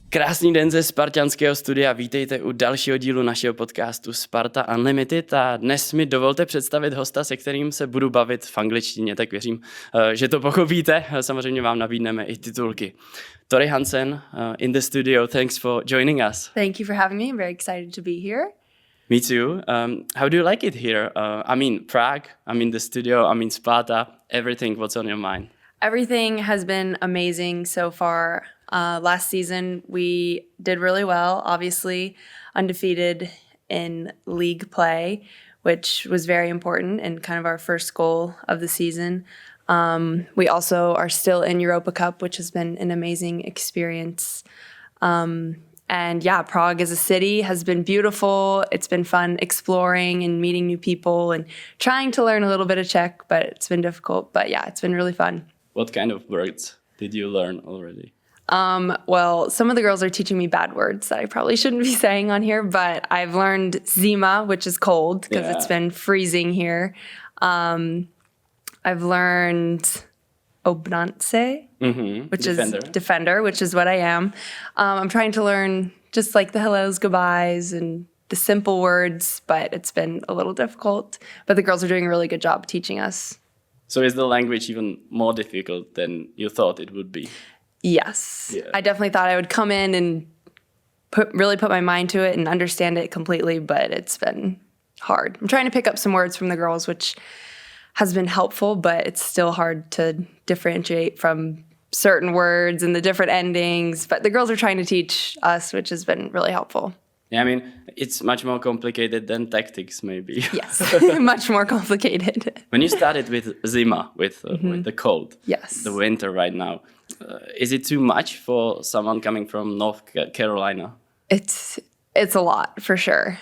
Krásný den ze spartanského studia, vítejte u dalšího dílu našeho podcastu Sparta Unlimited a dnes mi dovolte představit hosta, se kterým se budu bavit v angličtině, tak věřím, že to pochopíte. Samozřejmě vám nabídneme i titulky. Tori Hansen in the studio, thanks for joining us. Thank you for having me. I'm very excited to be here. Me too. How do you like it here? Prague, the studio, Sparta, everything, what's on your mind? Everything has been amazing so far. Last season, we did really well, obviously undefeated in league play, which was very important and kind of our first goal of the season. We also are still in Europa Cup, which has been an amazing experience. And yeah, Prague as a city has been beautiful. It's been fun exploring and meeting new people and trying to learn a little bit of Czech, but it's been difficult. But yeah, it's been really fun. What kind of words did you learn already? Well, some of the girls are teaching me bad words that I probably shouldn't be saying on here, but I've learned zima, which is cold because it's been freezing here. I've learned obránkyně, which is defender, which is what I am. I'm trying to learn just like the hellos, goodbyes, and the simple words, but it's been a little difficult. But the girls are doing a really good job teaching us. So is the language even more difficult than you thought it would be? Yes. Yeah. I definitely thought I would come in and really put my mind to it and understand it completely, but it's been hard. I'm trying to pick up some words from the girls, which has been helpful, but it's still hard to differentiate from certain words and the different endings. But the girls are trying to teach us, which has been really helpful. Yeah, it's much more complicated than tactics, maybe. Yes, much more complicated. When you started with zima, with the cold, yes, the winter right now, is it too much for someone coming from North Carolina? It's a lot, for sure.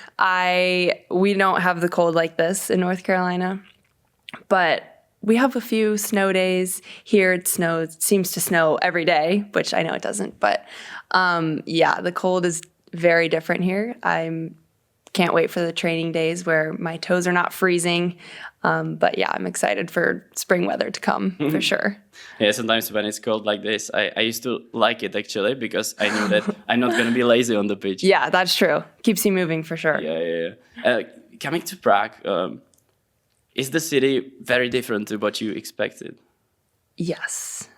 We don't have the cold like this in North Carolina, but we have a few snow days. Here it seems to snow every day, which I know it doesn't. But yeah, the cold is very different here. I can't wait for the training days where my toes are not freezing. But yeah, I'm excited for spring weather to come, for sure. Yeah, sometimes when it's cold like this, I used to like it actually because I knew that I'm not going to be lazy on the pitch. Yeah, that's true. Keeps you moving for sure. Yeah. Coming to Prague, is the city very different to what you expected? Yes.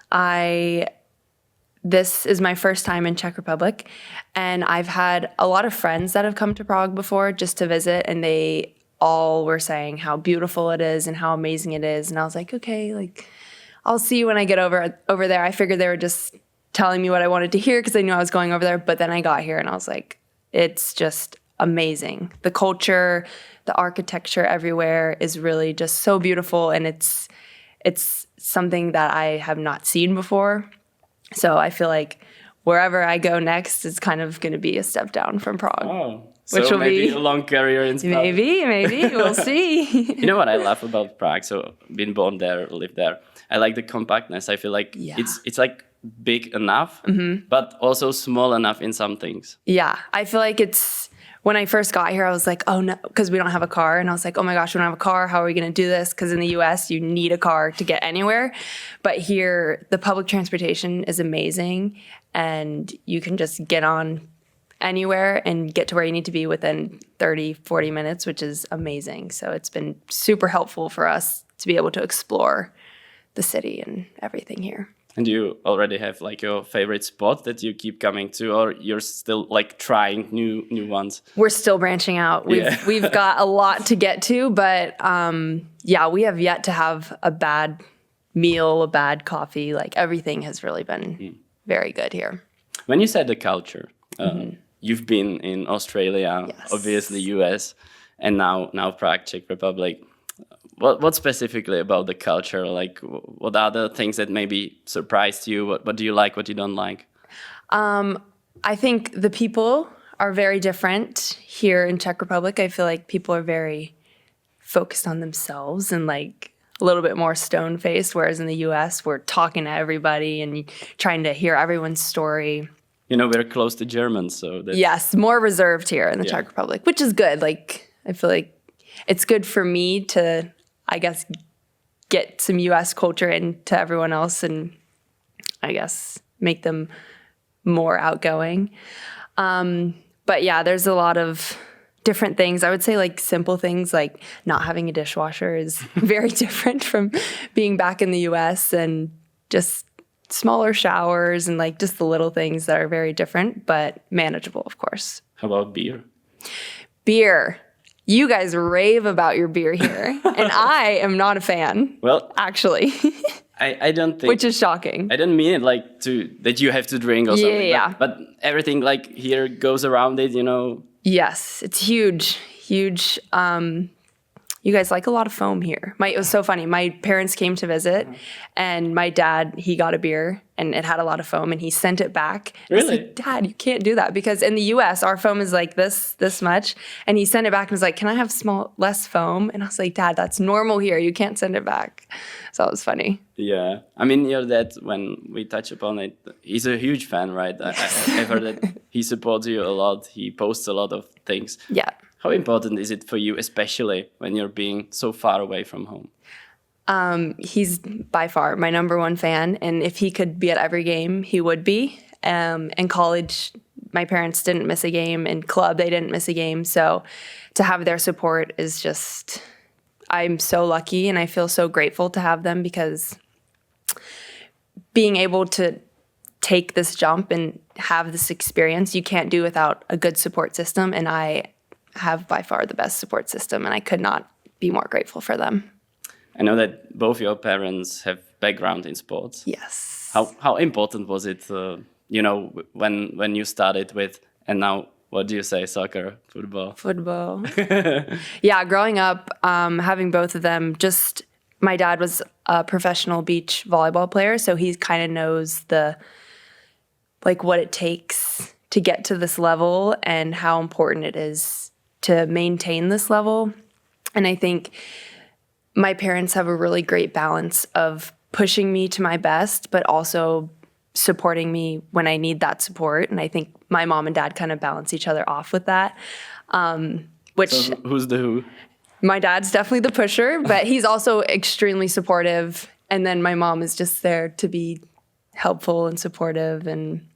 This is my first time in Czech Republic, and I've had a lot of friends that have come to Prague before just to visit, and they all were saying how beautiful it is and how amazing it is. And I was like, okay, I'll see you when I get over there. I figured they were just telling me what I wanted to hear because they knew I was going over there. But then I got here and I was like, it's just amazing. The culture, the architecture everywhere is really just so beautiful, and it's something that I have not seen before. So I feel like wherever I go next is kind of going to be a step down from Prague. Oh, which so will maybe be a long career in Prague. Maybe. We'll see. You know what I love about Prague? So been born there, lived there. I like the compactness. I feel like it's like big enough, but also small enough in some things. Yeah, I feel like when I first got here, I was like, oh no, because we don't have a car. And I was like, oh my gosh, we don't have a car. How are we going to do this? Because in the US, you need a car to get anywhere. But here, the public transportation is amazing. And you can just get on anywhere and get to where you need to be within 30, 40 minutes, which is amazing. So it's been super helpful for us to be able to explore the city and everything here. And you already have your favorite spot that you keep coming to, or you're still trying new ones? We're still branching out. We've got a lot to get to, but we have yet to have a bad meal, a bad coffee. Everything has really been very good here. When you said the culture, you've been in Australia, yes, obviously US, and now Prague, Czech Republic. What specifically about the culture? What are the things that maybe surprised you? What do you like, what you don't like? I think the people are very different here in Czech Republic. I feel like people are very focused on themselves and a little bit more stone-faced, whereas in the US, we're talking to everybody and trying to hear everyone's story. We're close to Germans, so that's... Yes, more reserved here in the Czech Republic, which is good. I feel like it's good for me to, I guess, get some US culture into everyone else and I guess make them more outgoing. But yeah, there's a lot of different things. I would say like simple things like not having a dishwasher is very different from being back in the US, and just smaller showers and like just the little things that are very different, but manageable, of course. How about beer? Beer. You guys rave about your beer here, and I am not a fan. Well, actually. I don't think, which is shocking. I don't mean it like that you have to drink or something. Yeah. But everything like here goes around it, you know. Yes, it's huge. You guys like a lot of foam here. It was so funny. My parents came to visit, and my dad, he got a beer, and it had a lot of foam, and he sent it back. Really? I was like, Dad, you can't do that, because in the U.S., our foam is like this much, and he sent it back and was like, can I have less foam? And I was like, Dad, that's normal here. You can't send it back. So it was funny. Yeah. I mean, your dad, when we touch upon it, he's a huge fan, right? I've heard that he supports you a lot. He posts a lot of things. Yeah. How important is it for you, especially when you're being so far away from home? He's by far my number one fan, and if he could be at every game, he would be. In college, my parents didn't miss a game. In club, they didn't miss a game. So to have their support is just, I'm so lucky, and I feel so grateful to have them, because being able to take this jump and have this experience, you can't do without a good support system, and I have by far the best support system, and I could not be more grateful for them. I know that both your parents have background in sports. Yes. How important was it, when you started with, and now what do you say, soccer, football? Football. Yeah, growing up, having both of them, my dad was a professional beach volleyball player, so he kind of knows what it takes to get to this level and how important it is to maintain this level. And I think my parents have a really great balance of pushing me to my best, but also supporting me when I need that support. And I think my mom and dad kind of balance each other off with that. So who's the who? My dad's definitely the pusher, but he's also extremely supportive. And then my mom is just there to be helpful and supportive. And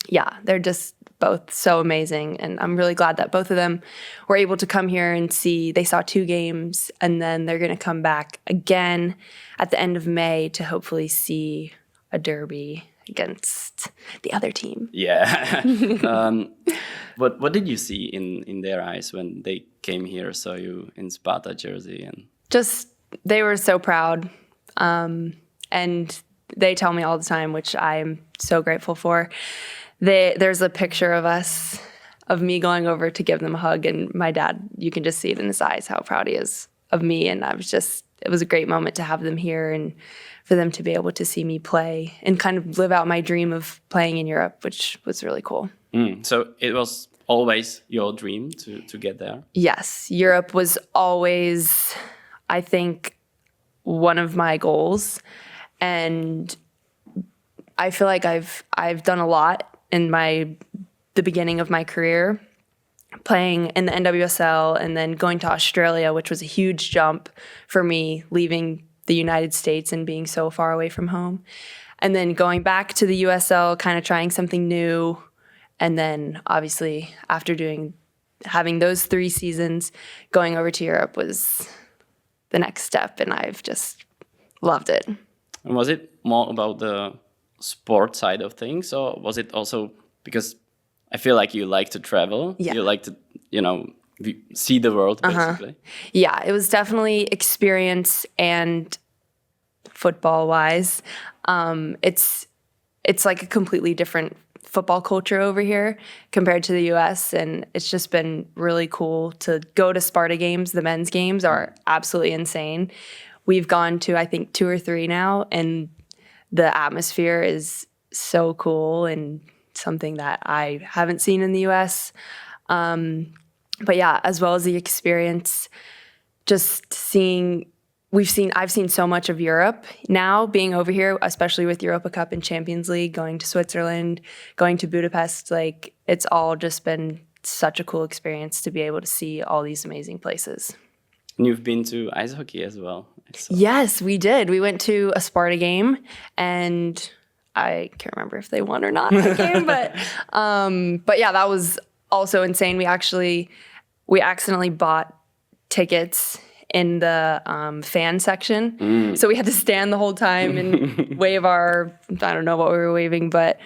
yeah, they're just both so amazing. And I'm really glad that both of them were able to come here and they saw 2 games, and then they're going to come back again at the end of May to hopefully see a derby against the other team. Yeah. What did you see in their eyes when they came here, saw you in Sparta jersey? And just, they were so proud. And they tell me all the time, which I'm so grateful for. There's a picture of me going over to give them a hug, and my dad, you can just see it in his eyes how proud he is of me. And it was a great moment to have them here and for them to be able to see me play and kind of live out my dream of playing in Europe, which was really cool. So it was always your dream to get there? Yes, Europe was always, I think, one of my goals. And I feel like I've done a lot in the beginning of my career, playing in the NWSL and then going to Australia, which was a huge jump for me, leaving the United States and being so far away from home. And then going back to the USL, kind of trying something new. And then obviously after having those 3 seasons, going over to Europe was the next step, and I've just loved it. And was it more about the sport side of things, or was it also because I feel like you like to travel? Yeah. You like to, see the world, basically. Yeah, it was definitely experience and football-wise. It's like a completely different football culture over here compared to the US, and it's just been really cool to go to Sparta games. The men's games are absolutely insane. We've gone to, I think, 2 or 3 now, and the atmosphere is so cool and something that I haven't seen in the US. But yeah, as well as the experience, just I've seen so much of Europe now being over here, especially with Europa Cup and Champions League, going to Switzerland, going to Budapest. It's all just been such a cool experience to be able to see all these amazing places. And you've been to ice hockey as well. Yes, we did. We went to a Sparta game, and I can't remember if they won or not that game, but yeah, that was also insane. We accidentally bought tickets in the fan section. So we had to stand the whole time and wave I don't know what we were waving, but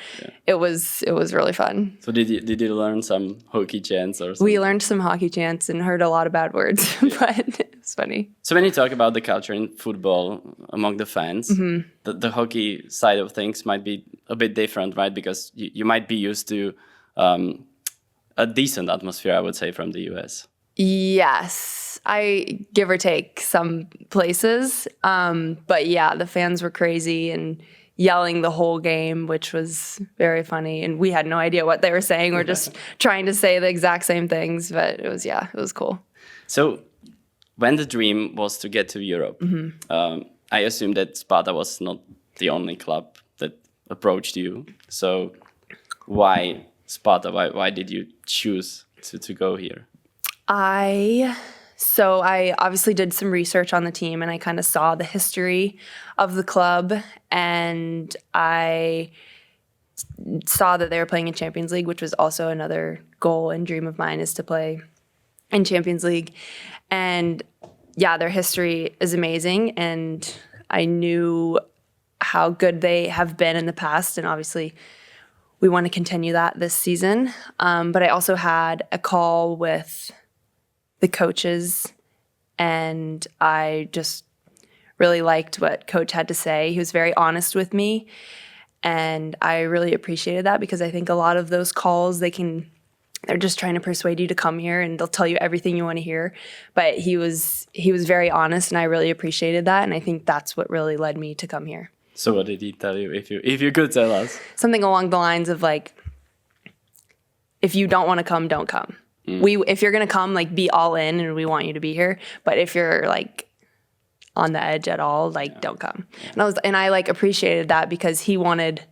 it was really fun. So did you learn some hockey chants or something? We learned some hockey chants and heard a lot of bad words, but it was funny. So when you talk about the culture in football among the fans, the hockey side of things might be a bit different, right? Because you might be used to a decent atmosphere, I would say, from the US. Yes, I give or take some places. But yeah, the fans were crazy and yelling the whole game, which was very funny. And we had no idea what they were saying. We're just trying to say the exact same things, but it was cool. So when the dream was to get to Europe, I assume that Sparta was not the only club that approached you. So why Sparta? Why did you choose to go here? I obviously did some research on the team, and I kind of saw the history of the club, and I saw that they were playing in Champions League, which was also another goal and dream of mine, is to play in Champions League. And yeah, their history is amazing, and I knew how good they have been in the past, and obviously we want to continue that this season. But I also had a call with the coaches, and I just really liked what Coach had to say. He was very honest with me, and I really appreciated that, because I think a lot of those calls, they're just trying to persuade you to come here, and they'll tell you everything you want to hear. But he was very honest, and I really appreciated that, and I think that's what really led me to come here. So what did he tell you, if you could tell us? Something along the lines of, like, if you don't want to come, don't come. If you're going to come, like, be all in, and we want you to be here. But if you're, like, on the edge at all, like, don't come. And I like appreciated that, because he wanted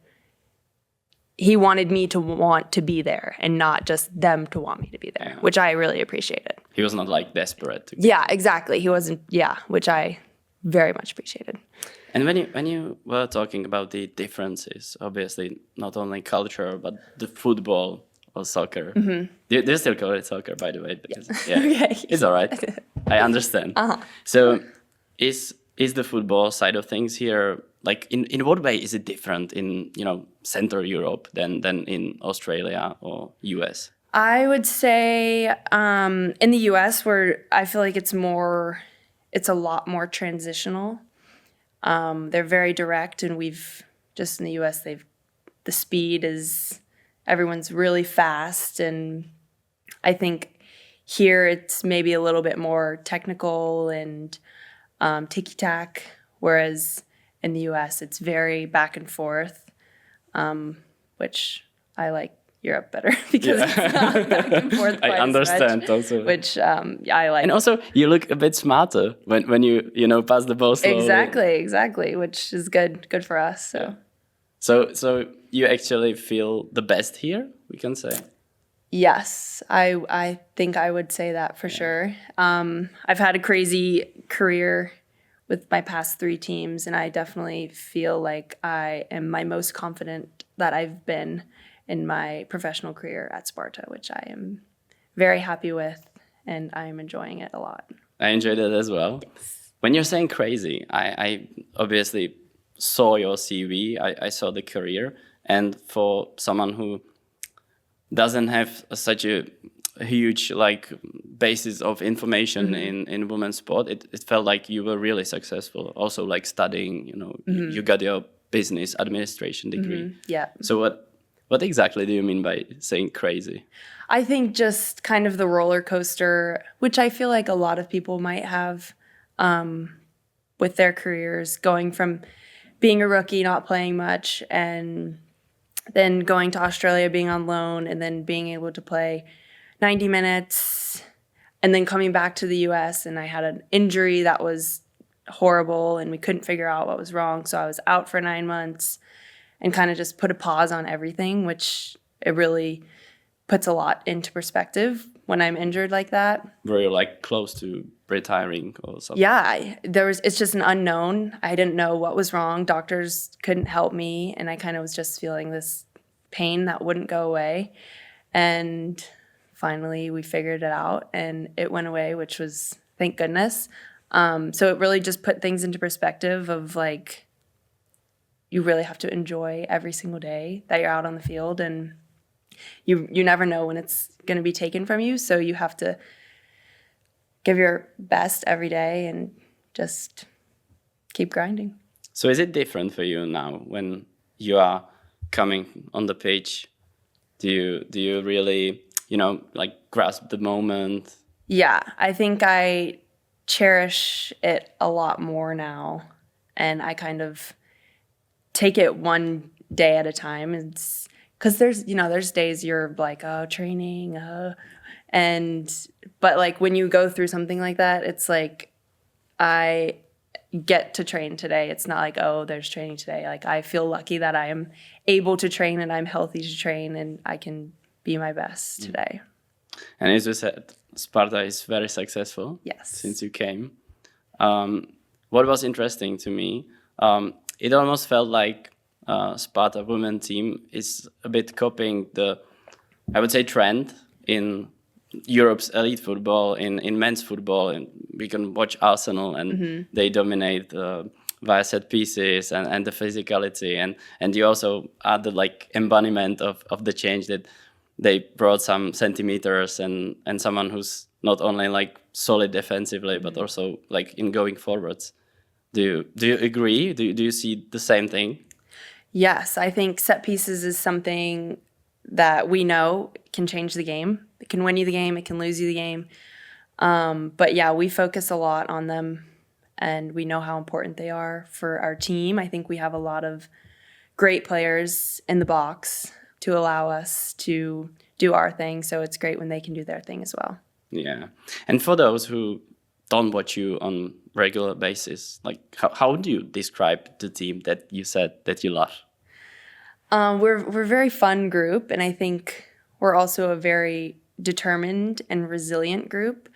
me to want to be there, and not just them to want me to be there, which I really appreciated. He was not, like, desperate to go. Yeah, exactly. He wasn't, which I very much appreciated. And when you were talking about the differences, obviously not only culture, but the football or soccer. They still call it soccer, by the way. Because, Okay. It's all right. I understand. So is the football side of things here, like, in what way is it different in, Central Europe than in Australia or US? I would say in the US, where I feel like it's a lot more transitional. They're very direct, and we've just in the US, the speed is, everyone's really fast, and I think here it's maybe a little bit more technical and ticky-tack, whereas in the US it's very back and forth, which I like Europe better, because it's not back and forth quite I understand much, also. which I like. And also, you look a bit smarter when you pass the ball slowly. Exactly, which is good for us. So. So you actually feel the best here, we can say? Yes, I think I would say that for sure. I've had a crazy career with my past 3 teams, and I definitely feel like I am my most confident that I've been in my professional career at Sparta, which I am very happy with, and I'm enjoying it a lot. I enjoyed it as well. Yes. When you're saying crazy, I obviously saw your CV, I saw the career, and for someone who doesn't have such a huge, like, basis of information in women's sport, it felt like you were really successful. Also, like, studying, you got your business administration degree. Yeah. So what exactly do you mean by saying crazy? I think just kind of the roller coaster, which I feel like a lot of people might have with their careers, going from being a rookie, not playing much, and then going to Australia, being on loan, and then being able to play 90 minutes, and then coming back to the US, and I had an injury that was horrible, and we couldn't figure out what was wrong, so I was out for 9 months, and kind of just put a pause on everything, which it really puts a lot into perspective when I'm injured like that. Were you like close to retiring or something? Yeah, it's just an unknown. I didn't know what was wrong. Doctors couldn't help me, and I kind of was just feeling this pain that wouldn't go away. And finally we figured it out and it went away, which was, thank goodness. So it really just put things into perspective of like, you really have to enjoy every single day that you're out on the field, and you never know when it's going to be taken from you. So you have to give your best every day and just keep grinding. So is it different for you now when you are coming on the pitch? Do you really, like grasp the moment? Yeah, I think I cherish it a lot more now, and I kind of take it one day at a time. It's because there's days you're like, oh, training, but like when you go through something like that, it's like I get to train today. It's not like, oh, there's training today. Like I feel lucky that I am able to train and I'm healthy to train and I can be my best today. And as you said, Sparta is very successful. Yes. Since you came. What was interesting to me, it almost felt like Sparta women team is a bit copying the, I would say, trend in Europe's elite football, in men's football. And we can watch Arsenal and they dominate via set pieces and the physicality. And you also are the like embodiment of the change that they brought some centimeters and someone who's not only like solid defensively, but also like in going forwards. Do you agree? Do you see the same thing? Yes, I think set pieces is something that we know can change the game. It can win you the game, it can lose you the game. But yeah, we focus a lot on them and we know how important they are for our team. I think we have a lot of great players in the box to allow us to do our thing. So it's great when they can do their thing as well. Yeah. And for those who don't watch you on regular basis, like how do you describe the team that you said that you love? We're a very fun group, and I think we're also a very determined and resilient group.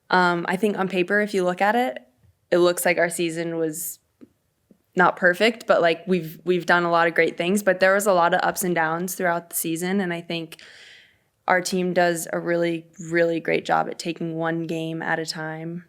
I think on paper, if you look at it, it looks like our season was not perfect, but like we've done a lot of great things, but there was a lot of ups and downs throughout the season, and I think our team does a really, really great job at taking one game at a time.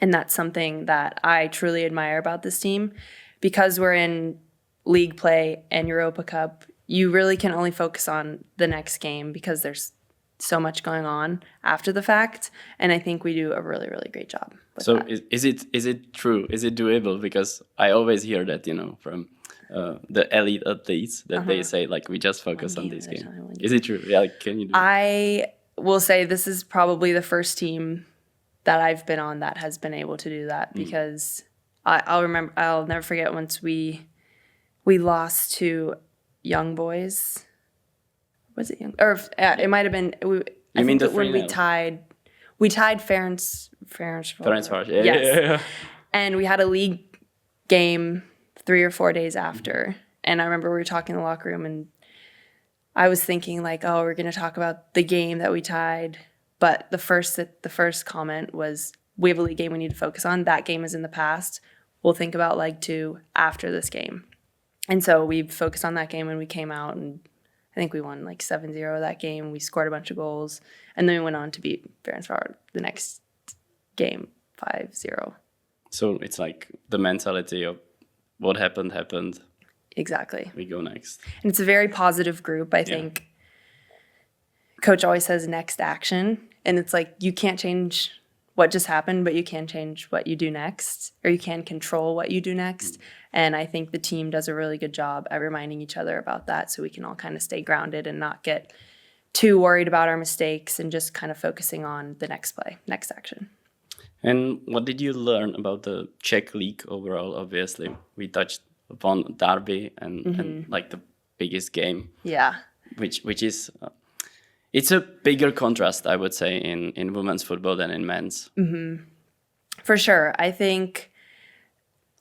And that's something that I truly admire about this team. Because we're in league play and Europa Cup, you really can only focus on the next game because there's so much going on after the fact. And I think we do a really, really great job with so that. Is it true? Is it doable? Because I always hear that, from the elite athletes that they say, like, we just focus on this game. Is it true? Yeah, like, can you do it? I will say this is probably the first team that I've been on that has been able to do that, because I'll never forget once we lost to Young Boys. Was it Young? Or it might have been. I think when we tied Ferencváros. Yeah. And we had a league game 3 or 4 days after, and I remember we were talking in the locker room, and I was thinking like, oh, we're going to talk about the game that we tied. But the first comment was, we have a league game we need to focus on. That game is in the past. We'll think about leg 2 after this game. And so we focused on that game, and we came out, and I think we won like 7-0 that game. We scored a bunch of goals, and then we went on to beat Ferencváros the next game 5-0. So it's like the mentality of what happened. Exactly. We go next. And it's a very positive group, I think. Coach always says next action. And it's like, you can't change what just happened, but you can change what you do next, or you can control what you do next. And I think the team does a really good job at reminding each other about that, so we can all kind of stay grounded and not get too worried about our mistakes and just kind of focusing on the next play, next action. And what did you learn about the Czech league overall? Obviously, we touched upon Derby and like the biggest game. Yeah. Which is... it's a bigger contrast, I would say, in women's football than in men's. Mm-hmm. For sure. I think,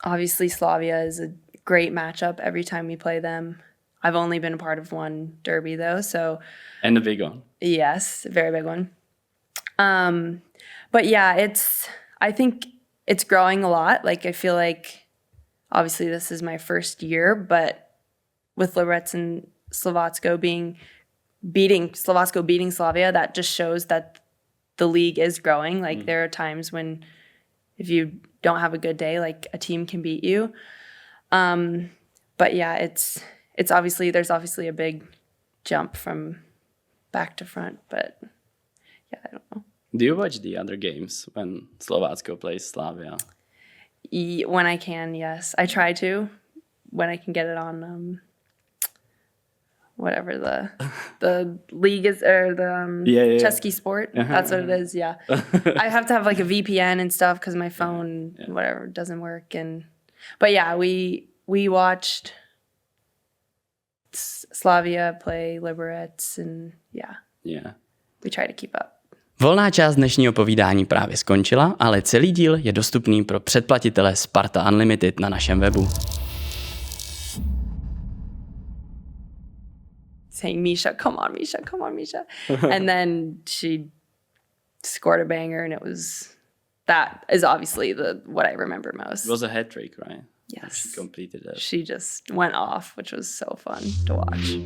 obviously, Slavia is a great matchup every time we play them. I've only been a part of one derby, though, so... And a big one. Yes, a very big one. But yeah, I think it's growing a lot. Like, I feel like obviously this is my first year, but with Liberec and Slovácko beating Slavia, that just shows that the league is growing. Like, there are times when if you don't have a good day, like, a team can beat you. But yeah, it's obviously, there's obviously a big jump from back to front, but yeah, I don't know. Do you watch the other games when Slovácko plays Slavia? When I can, yes. I try to, when I can get it on whatever the league is, or the Český sport. That's what it is, yeah. I have to have like a VPN and stuff because my phone, whatever, doesn't work. But yeah, we watched Slavia play Liberec, and yeah, we try to keep up. Volná část dnešního povídání právě skončila, ale celý díl je dostupný pro předplatitele Sparta Unlimited na našem webu. Saying, Misha, come on, Misha. And then she scored a banger, and that is obviously what I remember most. It was a hat trick, right? Yes. She completed it. She just went off, which was so fun to watch.